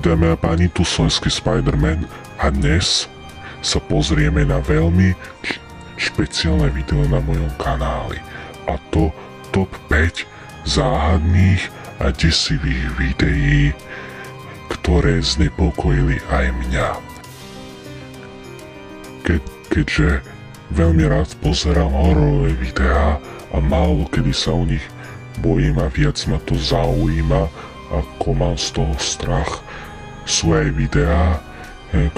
Ahoj dámy a páni, tu slovenský Spider-Man a dnes sa pozrieme na veľmi špeciálne video na mojom kanáli, a to top 5 záhadných a desivých videí, ktoré znepokojili aj mňa. Keďže veľmi rád pozerám hororové videá a málo kedy sa o nich bojím a viac ma to zaujíma, ako mám z toho strach, sú aj videá,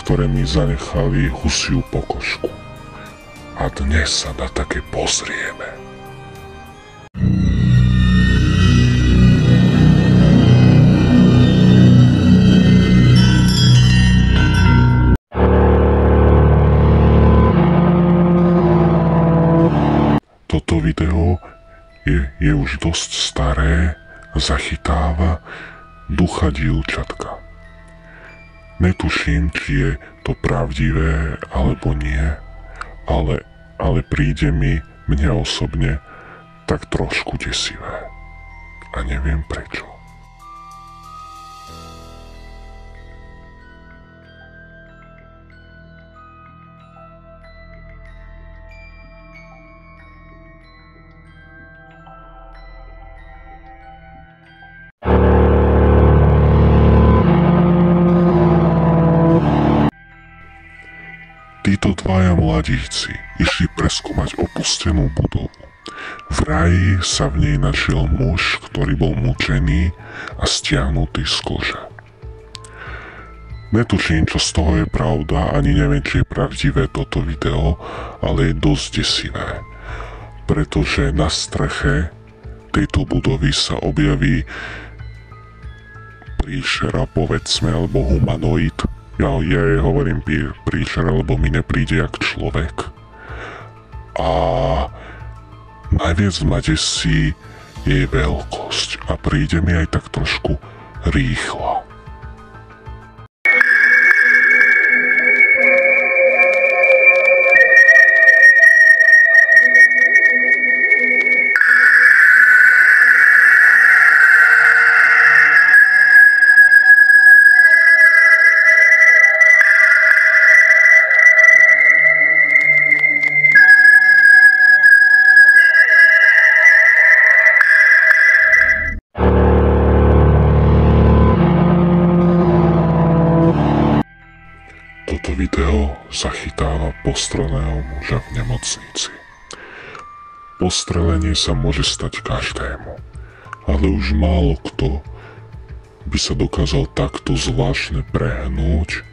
ktoré mi zanechali husiu pokožku. A dnes sa na také pozrieme. Toto video je už dosť staré a zachytáva ducha dievčatka. Netuším, či je to pravdivé alebo nie, ale príde mne osobne tak trošku desivé. A neviem prečo. Títo dvaja mladíci išli preskúmať opustenú budovu. Vraj sa v nej našiel muž, ktorý bol mučený a stiahnutý z kože. Netuším, čo z toho je pravda, ani neviem, či je pravdivé toto video, ale je dosť desivé. Pretože na streche tejto budovy sa objaví príšera, povedzme, alebo humanoid. Ja jej hovorím príšer, lebo mi nepríde jak človek. A najviac ma desí jej veľkosť a príde mi aj tak trošku rýchlo. Toto video zachytáva postreleného muža v nemocnici. Postrelenie sa môže stať každému, ale už málo kto by sa dokázal takto zvláštne prehnúť,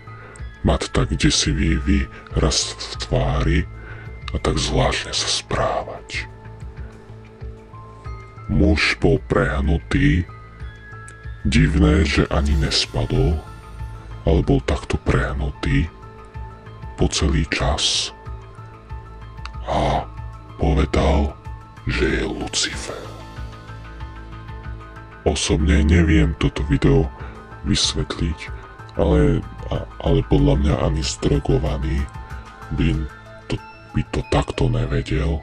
mať tak desivý výraz v tvári a tak zvláštne sa správať. Muž bol prehnutý, divné, že ani nespadol, ale bol takto prehnutý po celý čas a povedal, že je Lucifer. Osobne neviem toto video vysvetliť, ale podľa mňa ani zdrogovaný by to takto nevedel,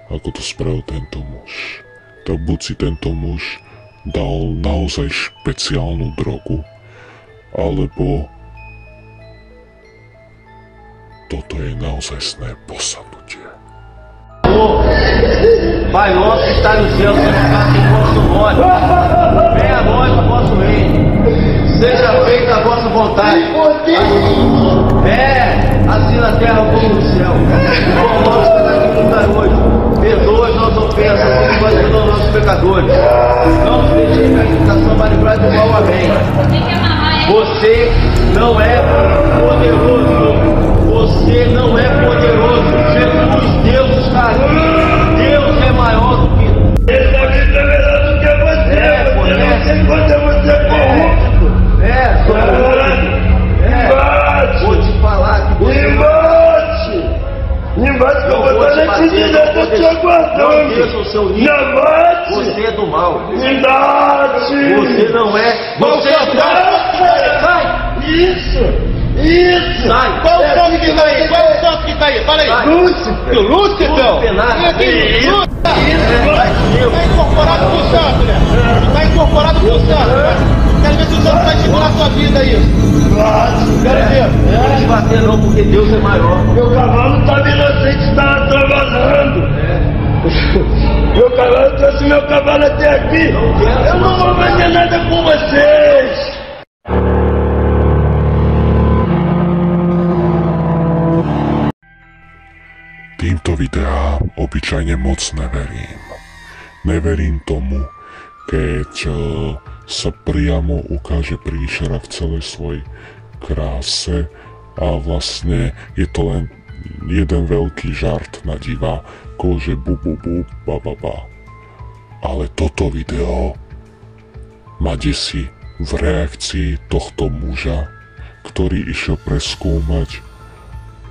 ako to spravil tento muž. Tak buď si tento muž dal naozaj špeciálnu drogu, alebo toto je naozajstné posadnutie. Pai nosso que está no céu, santificado seja o vosso nome. Venha a nós o vosso reino. Seja feita a vossa vontade. Assim na terra como no céu. O pão nosso cada dia nos dai hoje. Perdoa as nossas ofensas, como nós perdoamos nossos pecadores. Não nos deixeis cair em tentação, mas livrai do mal. Amém. Você não é poderoso. Você não é poderoso. Jesus, Deus está aqui. Deus é maior do que... Ele está me revelando do que você. Eu não sei quanto você é corrupto. Vou te falar que você... Me bate que eu vou estar nesse direito, eu te aguardando. Não deixa o seu nível. Me bate. Você é do mal. Me bate. Você não é... Você é do mal. Sai. Isso. Isso! Sai! Qual o santo que tá aí? Qual o santo que tá aí? Fala aí! Lúcifer! O Lúcifer? Isso! Tá incorporado pro santo, né? Tá incorporado pro santo, né? Quero ver se o santo vai segurar a sua vida aí. fazer não, porque Deus é maior. Meu cavalo estava inocente, estava trabalhando. Meu cavalo trouxe meu cavalo até aqui. Eu não vou fazer nada com vocês. Týmto videá obyčajne moc neverím. Neverím tomu, keď sa priamo ukáže príšera v celej svojej kráse a vlastne je to len jeden veľký žart na divákov, že bu bu bu ba ba ba. Ale toto video ma desí v reakcii tohto muža, ktorý išiel preskúmať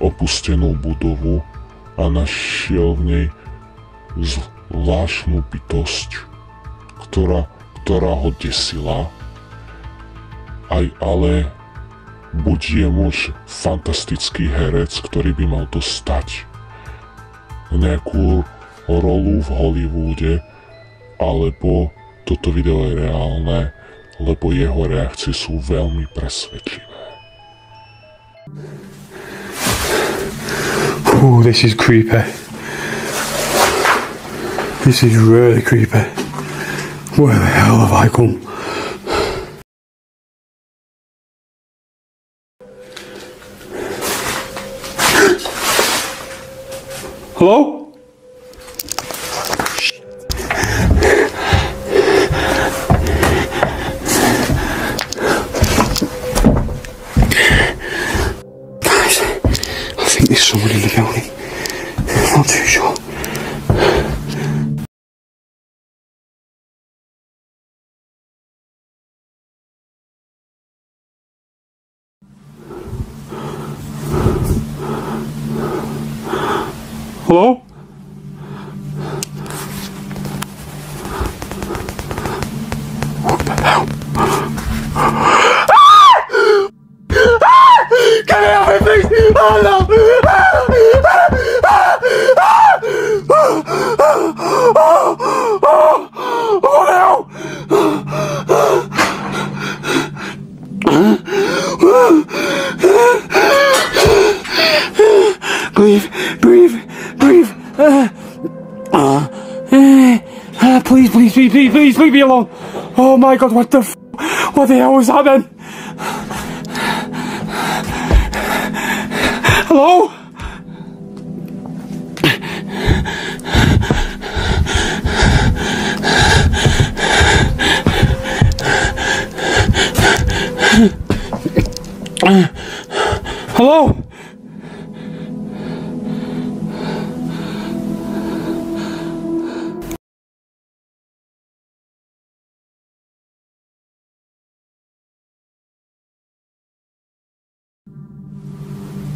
opustenú budovu a našiel v nej zvláštnu bytosť, ktorá ho desila. Ale buď je muž fantastický herec, ktorý by mal dostať nejakú rolu v Hollywoode, alebo toto video je reálne, lebo jeho reakcie sú veľmi presvedčivé. Oh, this is creepy. This is really creepy. Where the hell have I come? Hello? Guys, I think there's someone in the building. I'm not too sure. Hello? What the hell? Get out of me! Oh no! Oh no! Breathe, breathe, breathe. Please, leave me alone. Oh my God, what the hell was that then? Hello? Hello?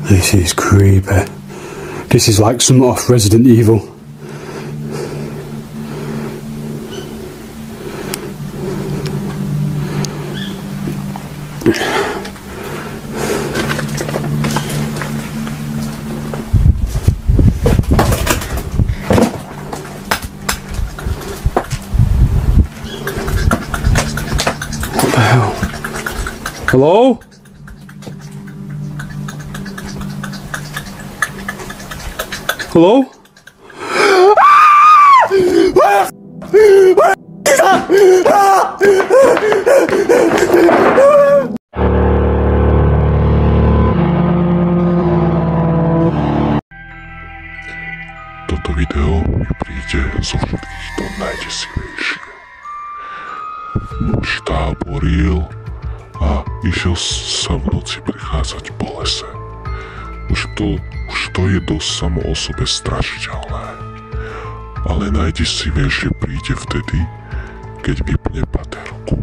This is creepy. This is like something off Resident Evil. What the hell? Hello? Hello? Toto video mi príde zo všetkých to najdesivejšie. Muž táboril a išiel sa v noci prechádzať po lese. Už to je dosť samo o sebe strašidelné. Ale najdesivejšie príde vtedy, keď vypne baterku.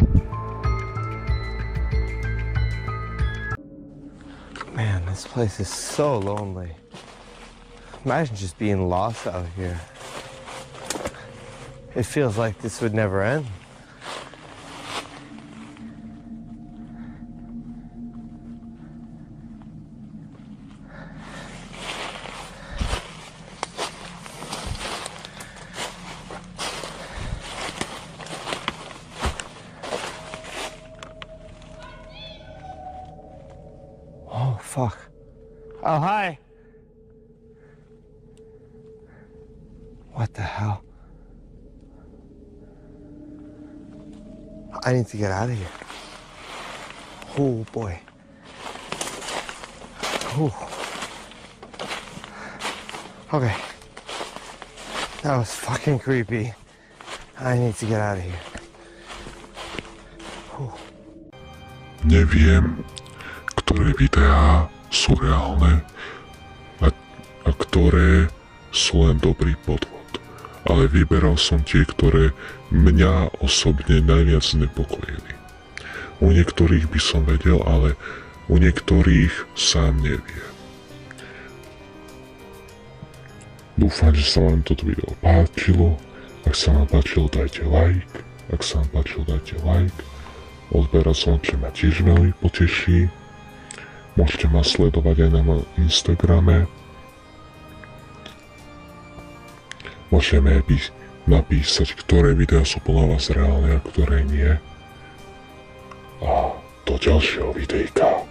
Man, this place is so lonely. Imagine just being lost out here. It feels like this would never end. Oh, fuck. Oh, hi. What the hell? I need to get out of here. Oh boy. Ooh. Okay. That was fucking creepy. I need to get out of here. Neviem, ktoré videá sú reálne a ktoré sú len dobrý podvod. Ale vyberal som tie, ktoré mňa osobne najviac znepokojili. U niektorých by som vedel, ale u niektorých sám neviem. Dúfam, že sa vám toto video páčilo. Ak sa vám páčilo, dajte like. Ak sa vám páčilo, dajte like. Odberať som, čo ma tiež veľmi poteší. Môžete ma sledovať aj na mojom Instagrame. Môžeme napísať, ktoré videá sú podľa vás reálne a ktoré nie. A do ďalšieho videjka.